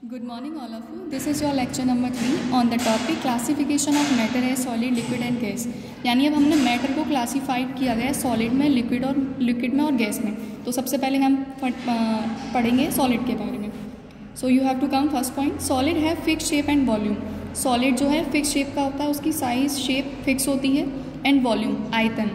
Good morning all of you. This is your lecture number 3 on the topic classification of matter as solid, liquid and gas. यानी अब हमने matter को classified किया गया है solid में, लिक्विड में और गैस में. तो सबसे पहले हम पढ़ेंगे सॉलिड के बारे में. So you have to come first point. Solid है fix shape and volume. Solid जो है फिक्स शेप का होता है, उसकी साइज शेप फिक्स होती है, एंड वॉल्यूम आयतन.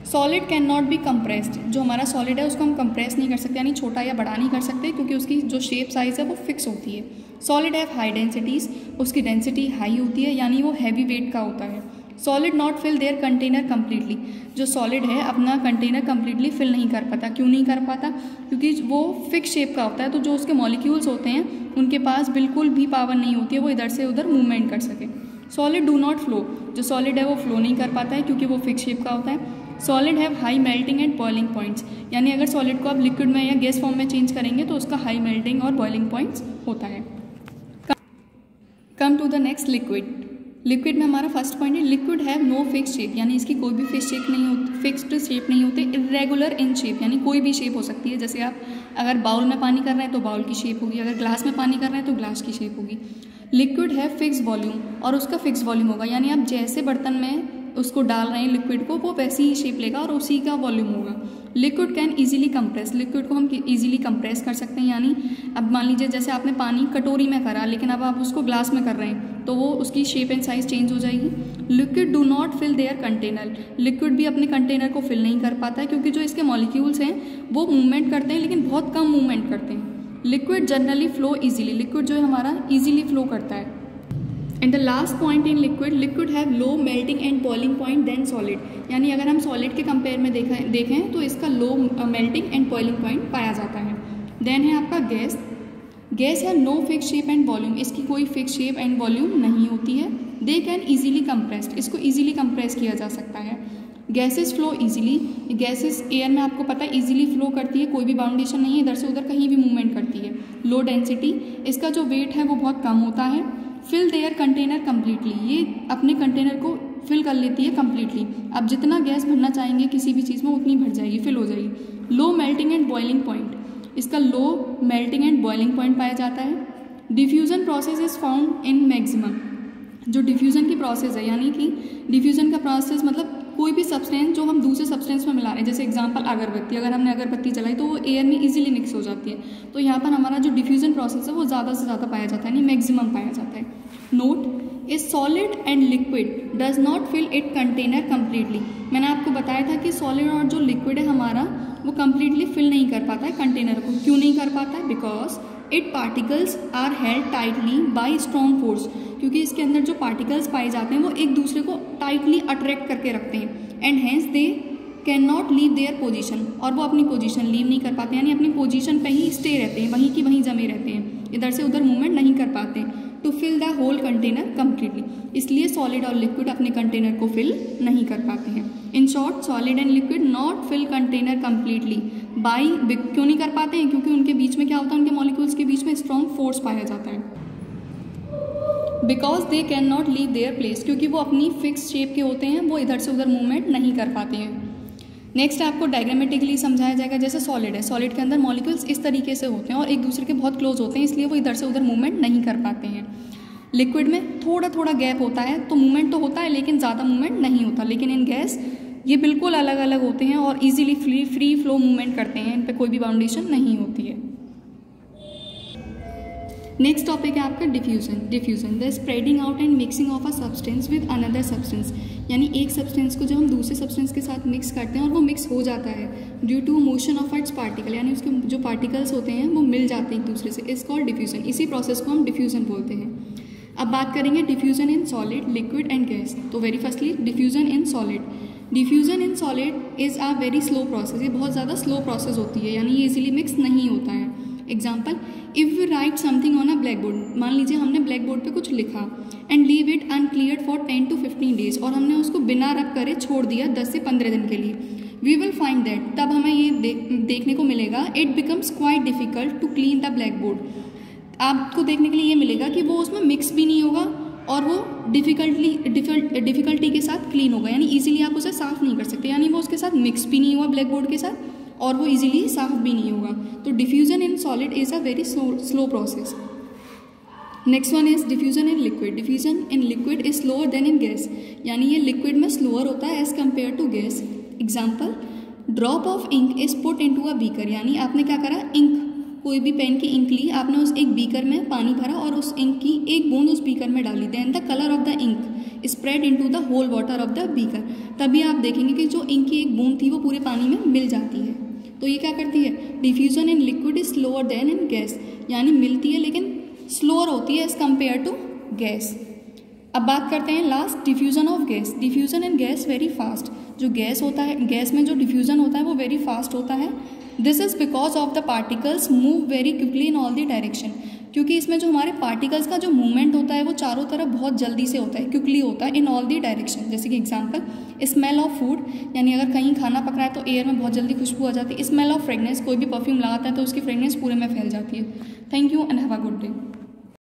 Solid can not be compressed. जो हमारा सॉलिड है उसको हम कंप्रेस नहीं कर सकते, यानी छोटा या बड़ा नहीं कर सकते, क्योंकि उसकी जो शेप साइज़ है वो फिक्स होती है. Solid have high densities. उसकी डेंसिटी हाई होती है, यानी वो हैवी वेट का होता है. Solid not fill their container completely. जो सॉलिड है अपना कंटेनर कम्प्लीटली फिल नहीं कर पाता. क्यों नहीं कर पाता? क्योंकि वो फिक्स शेप का होता है, तो जो उसके मॉलिक्यूल्स होते हैं उनके पास बिल्कुल भी पावर नहीं होती है वो इधर से उधर मूवमेंट कर सके. Solid do not flow. जो सॉलिड है वो फ्लो नहीं कर पाता है, क्योंकि वो फिक्स शेप का होता है. Solid have high melting and boiling points. यानी अगर सॉलिड को आप लिक्विड में या गैस फॉर्म में चेंज करेंगे तो उसका हाई मेल्टिंग और बॉइलिंग पॉइंट्स होता है. Come to the next, liquid. Liquid में हमारा फर्स्ट पॉइंट है liquid have no fix shape. यानी इसकी कोई भी फिक्स्ड शेप नहीं होती. इरेगुलर इन शेप, यानी कोई भी शेप हो सकती है. जैसे आप अगर बाउल में पानी कर रहे हैं तो बाउल की शेप होगी, अगर ग्लास में पानी कर रहे हैं तो ग्लास की शेप होगी. लिक्विड है फिक्स वॉल्यूम, और उसका फिक्स वॉल्यूम होगा. यानी आप जैसे बर्तन में उसको डाल रहे हैं लिक्विड को, वो वैसी ही शेप लेगा और उसी का वॉल्यूम होगा. Liquid can easily compress. Liquid को हम इजीली कंप्रेस कर सकते हैं. यानी अब मान लीजिए जैसे आपने पानी कटोरी में करा, लेकिन अब आप उसको ग्लास में कर रहे हैं तो वो उसकी शेप एंड साइज चेंज हो जाएगी. Liquid do not fill their container. Liquid भी अपने कंटेनर को फिल नहीं कर पाता है, क्योंकि जो इसके मॉलिक्यूल्स हैं वो मूवमेंट करते हैं, लेकिन बहुत कम मूवमेंट करते हैं. Liquid generally flow easily. Liquid जो है हमारा ईजिली फ्लो करता है. And the last point in liquid, liquid have low melting and boiling point than solid. यानी अगर हम सॉलिड के कंपेयर में देखें तो इसका low melting and boiling point पाया जाता है. देन है आपका गैस. गैस है no fix shape and volume. इसकी कोई फिक्स शेप एंड वॉल्यूम नहीं होती है. They can easily compressed. इसको ईजिली कंप्रेस किया जा सकता है. Gases flow easily. Gases air में आपको पता है ईजिली फ्लो करती है, कोई भी बाउंडेशन नहीं है, इधर से उधर कहीं भी मूवमेंट करती है. Low density. इसका जो वेट है वो बहुत कम होता है. Fill their container completely. ये अपने कंटेनर को फिल कर लेती है कम्प्लीटली. आप जितना गैस भरना चाहेंगे किसी भी चीज़ में उतनी भर जाएगी, फिल हो जाएगी. Low melting and boiling point. इसका low melting and boiling point पाया जाता है. Diffusion process is found in maximum. जो डिफ्यूज़न की प्रोसेस है, यानी कि डिफ्यूज़न का प्रोसेस मतलब कोई भी सब्सटेंस जो हम दूसरे सब्सटेंस में मिला रहे हैं. जैसे एग्जांपल अगरबत्ती. अगर हमने अगरबत्ती जलाई तो वो एयर में इजीली मिक्स हो जाती है. तो यहाँ पर हमारा जो डिफ्यूज़न प्रोसेस है वो ज़्यादा से ज़्यादा पाया जाता है, यानी मैक्सिमम पाया जाता है. Note, a solid and liquid does not fill it container completely. मैंने आपको बताया था कि सॉलिड और जो लिक्विड है हमारा वो कम्प्लीटली फिल नहीं कर पाता है कंटेनर को. क्यों नहीं कर पाता है? Because it particles are held tightly by strong force. क्योंकि इसके अंदर जो पार्टिकल्स पाए जाते हैं वो एक दूसरे को टाइटली अट्रैक्ट करके रखते हैं. And hence they can not leave their position. और वो अपनी पोजीशन लीव नहीं कर पाते, यानी अपनी पोजीशन पे ही स्टे रहते हैं, वहीं की वहीं जमे रहते हैं, इधर से उधर मूवमेंट नहीं कर पाते. To fill the whole container completely. इसलिए सॉलिड और लिक्विड अपने कंटेनर को फिल नहीं कर पाते हैं. In short, solid and liquid not fill container completely by. क्यों नहीं कर पाते हैं? क्योंकि उनके बीच में क्या होता है, उनके मॉलिक्यूल्स के बीच में स्ट्रॉन्ग फोर्स पाया जाता है. Because they can not leave their place. क्योंकि वो अपनी फिक्स शेप के होते हैं, वो इधर से उधर मूवमेंट नहीं कर पाते हैं. नेक्स्ट आपको डायग्रामेटिकली समझाया जाएगा. जैसे सॉलिड है, सॉलिड के अंदर मॉलिक्यूल्स इस तरीके से होते हैं और एक दूसरे के बहुत क्लोज होते हैं, इसलिए वो इधर से उधर मूवमेंट नहीं कर पाते हैं. लिक्विड में थोड़ा थोड़ा गैप होता है, तो मूवमेंट तो होता है लेकिन ज़्यादा मूवमेंट नहीं होता. लेकिन इन गैस ये बिल्कुल अलग अलग होते हैं और ईजिली फ्री फ्लो मूवमेंट करते हैं. इन पर कोई भी बाउंडेशन नहीं होती है. नेक्स्ट टॉपिक है आपका diffusion. Diffusion the spreading out and mixing of a substance with another substance. यानी एक सब्सटेंस को जब हम दूसरे सब्सटेंस के साथ मिक्स करते हैं और वो मिक्स हो जाता है due to motion of its particle, यानी उसके जो पार्टिकल्स होते हैं वो मिल जाते हैं एक दूसरे से, इज कॉल्ड डिफ्यूजन. इसी प्रोसेस को हम डिफ्यूजन बोलते हैं. अब बात करेंगे diffusion in solid, liquid and gas. तो very firstly diffusion in solid. Diffusion in solid is a very slow process. ये बहुत ज़्यादा स्लो प्रोसेस होती है, यानी ये इजीली मिक्स नहीं होता है. Example, if we write something on a black board. मान लीजिए हमने ब्लैक बोर्ड पे कुछ लिखा and leave it uncleared for 10 to 15 days. और हमने उसको बिना रब करे छोड़ दिया 10 से 15 दिन के लिए. We will find that. तब हमें ये देखने को मिलेगा it becomes quite difficult to clean the black board. आपको देखने के लिए ये मिलेगा कि वो उसमें मिक्स भी नहीं होगा और वो डिफ़िकल्टी के साथ क्लीन होगा, यानी इजीली आप उसे साफ़ नहीं कर सकते. यानी वो उसके साथ मिक्स भी नहीं हुआ ब्लैक बोर्ड के साथ और वो इजीली साफ भी नहीं होगा. तो diffusion in solid is a very slow process. Next one is diffusion in liquid. Diffusion in liquid is slower than in gas, यानी ये लिक्विड में स्लोअर होता है as compare to gas. Example, drop of ink is put into a beaker, यानी आपने क्या करा, ink, कोई भी पेन की इंक ली, आपने उस एक बीकर में पानी भरा और उस इंक की एक बूंद उस बीकर में डाली, then the colour of the ink spread into the whole water of the beaker. तभी आप देखेंगे कि जो इंक की एक बूंद थी वो पूरे पानी में मिल जाती है। तो ये क्या करती है, diffusion in liquid is slower than in gas, यानी मिलती है लेकिन स्लोअर होती है एज कम्पेयर टू गैस। अब बात करते हैं last, diffusion of gas. Diffusion in gas very fast, जो गैस होता है, गैस में जो डिफ्यूजन होता है वो वेरी फास्ट होता है। This is because of the particles move very quickly in all the direction, क्योंकि इसमें जो हमारे पार्टिकल्स का जो मूवमेंट होता है वो चारों तरफ बहुत जल्दी से होता है, क्विकली होता है, इन ऑल द डायरेक्शन। जैसे कि एग्जांपल, स्मेल ऑफ फूड, यानी अगर कहीं खाना पक रहा है तो एयर में बहुत जल्दी खुशबू आ जाती है। स्मेल ऑफ फ्रेगनेंस, कोई भी परफ्यूम लगाता है तो उसकी फ्रेगनेंस पूरे में फैल जाती है। Thank you and have a good day.